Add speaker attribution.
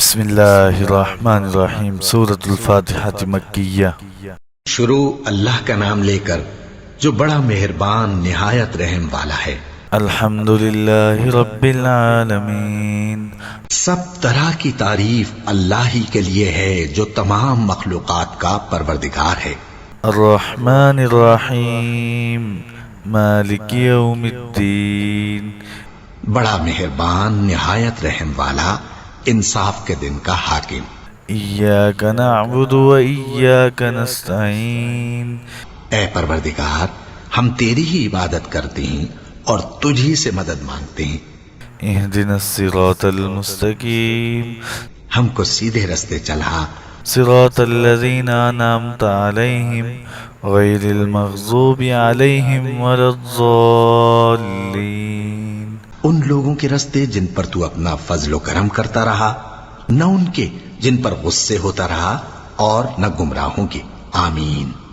Speaker 1: بسم اللہ الرحمن الرحیم سورۃ الفاتحہ مکیہ۔
Speaker 2: شروع اللہ کا نام لے کر جو بڑا مہربان نہایت رحم والا ہے۔
Speaker 1: الحمد للہ رب العالمین،
Speaker 2: سب طرح کی تعریف اللہ ہی کے لیے ہے جو تمام مخلوقات کا پروردگار ہے۔
Speaker 1: الرحمن الرحیم مالک یوم الدین،
Speaker 2: بڑا مہربان نہایت رحم والا انصاف کے دن کا حاکم۔
Speaker 1: ایاک نعبد و ایاک نستعین،
Speaker 2: اے پروردگار ہم تیری ہی عبادت کرتے ہیں اور تجھ ہی سے مدد مانگتے ہیں۔
Speaker 1: اہدنا الصراط المستقیم،
Speaker 2: ہم کو سیدھے رستے چلا،
Speaker 1: صراط الذین انعمت علیہم غیر المغضوب علیہم ولا الضالین،
Speaker 2: ان لوگوں کے رستے جن پر تو اپنا فضل و کرم کرتا رہا، نہ ان کے جن پر غصے ہوتا رہا، اور نہ گمراہوں کے۔ آمین۔